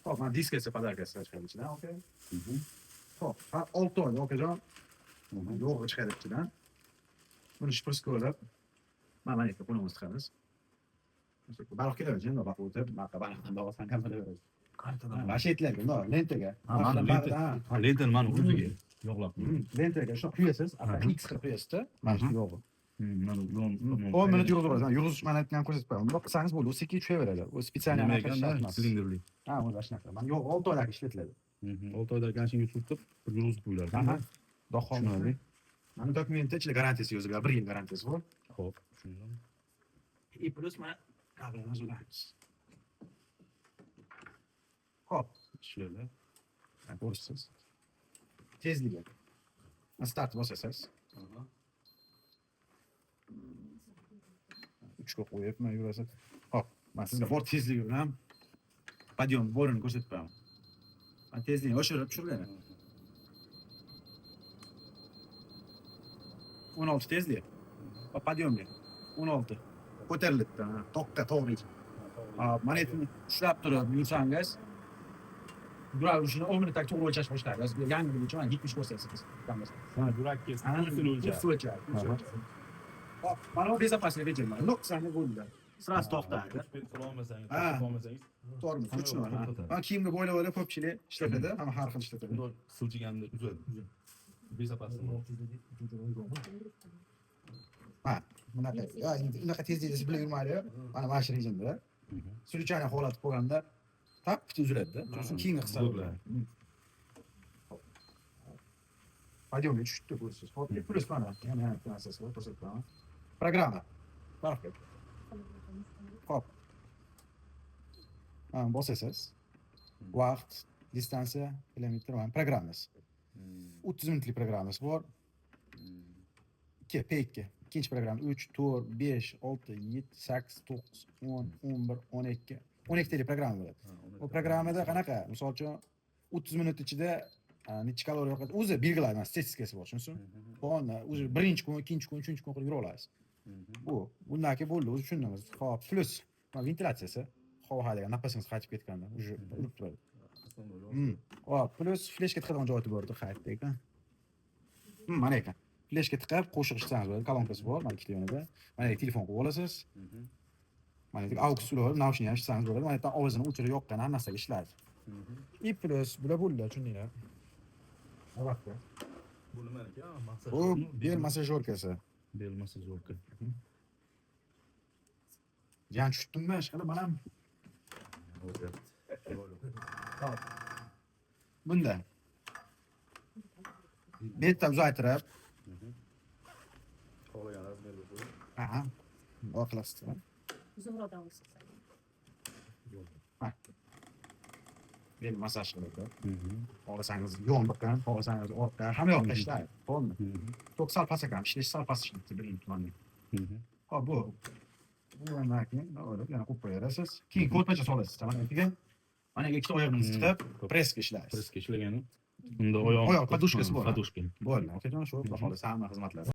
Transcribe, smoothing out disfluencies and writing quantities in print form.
Hop, mana diskasi podarkasi chiqadi ichidan, okey. Hop, har 6 oyda okajon yo'g'i chiqadi ichidan. Buni shprisga olib, mana yerga qo'limizni tiqamiz. Baliq keladi, endi baliq o'tib, mana baliqdan davosan qiladi. G'ashiyatlarga, bundoq lentaga. Mana lenta mana o'ziga yog'lab. Lentaga shu quyasiz, X qilib quyasiz-da, mana shu yog'i. Mana 10 minut yurg'izasiz. Yurg'izish mana aytgan ko'rsatib qo'yaman. Bundoq qilsangiz bo'ldi, u sekin tushaveradi. U spetsialniy nima ekanda silinderli. Ha, o'zi shunaqa. Mana yo'q 6 oyda ishlatiladi. 6 oyda ganshinga surtib, yurg'izib qo'yiladi. Aha. Tushunarli. Mana dokumentda ichida garantiyasi yozilgan, 1 yil garantiyasi bor. Xo'p, tushundim. И плюс mana kabelni uzatamiz. Hop, Ishlaydi. ko'rishsiz. Tezligi. Start bosasiz. 3 ga qo'yib, mana yurasiz. Hop, mana sizga bor tezligi bilan podyon borini ko'rsatib qo'yaman. Mana tezlikni oshirib tushiradi. 16 tezlik. Va podyomga 16. Ko'tarilibdi, toqqa to'g'ri. Mana endi ushlab turib yursangiz, durar ushini 10 minutda to'g'ri o'lchash boshlaydi. Yangi uchun 70 ko'rsatasiz. Ha, yurakka pulsini o'lchaydi. Hop, mana bu безопасный rejim. Nuqsonni bo'ldi. Sraz to'xtadi. Qilolmasangiz, Ha. qilolmasangiz, To'g'ri, kuchni. Mana kiyimga bo'ylab ko'pchilik ishlatadi, hamma har xil ishlatadi. bundoq silchiganda uzadi. Bezapasini. Ha, bunaqa tezlikda siz bilan yurmaydi. Mana shu rejimda. Surchani holat bo'lganda tap uziladi-da. So'ng kiyimga qisadi. Podiyomga tushdi ko'rsiz. Hop, plus mana yana narsasi bor, ko'rsataman. Programma. Barqa. Hop. Bosasiz. Vaqt, distansiya, kilometr va programmasi. 30 minutlik programmasi bor. 2 P2. İkinci program 3, 4, 5, 6, 7, 8, 9, 10, 11, 12. 12 tali program bo'ladi. O programmada qanaqa? Misol uchun 30 minut ichida necha kaloriya yo'qadi. O'zi belgilaydi, statistikasi bor, tushunsiz? Bo'ldi, o'zi birinchi kun, ikkinchi kun, uchinchi kun qilib yura olasiz. Bundan keyin bo'ldi, o'zi tushundingiz. Xo'p, plus ventilyatsiyasi, havo haliga nafasingiz qaytib ketganda, o'zi urib turadi. Hop, plus fleshga tiqadigan joyi bor, qaytdek. Mana ekan. Fleshga tiqib qo'shiq eshitsangiz bo'ladi, kolonkasi bor, mana ikkita yonida. Mana telefon qo'yib olasiz. Mana aux ular, naushnik ham eshitsangiz bo'ladi. Mana yerdan ovozini o'chirib yoqqan har narsaga ishlaydi. И plus bular bo'ldi, tushundinglar? Albatta. Bu nima ekan? Maqsad. Bu bel massajyorkasi. Bel massajyorka. Jan tushibdimmi? Ishqilib mana bunda betdan uzaytirib, Xohlagan razmerga qo'yib. aha, oqilasiz. Zo'radan olsiz. Bel massaj qiladi. Xohlasangiz yonboqdan, xohlasangiz ortdan, hamma yoqda ishlaydi. To'g'rimi? To'q sal past ekan, ishlash sal past ishlaydi birinchi tomonda. Hop, bu. Bundan keyin yana qo'yib qo'yasiz. Keyin ko'rpacha solasiz. Mana ikkita oyoqingizni tiqib, pressga ishlaysiz. Pressga ishlagani. Unda oyoq podushkasi bor. Podushka. Bo'ldi. Okajon, shu xohlasa hamma xizmatlar.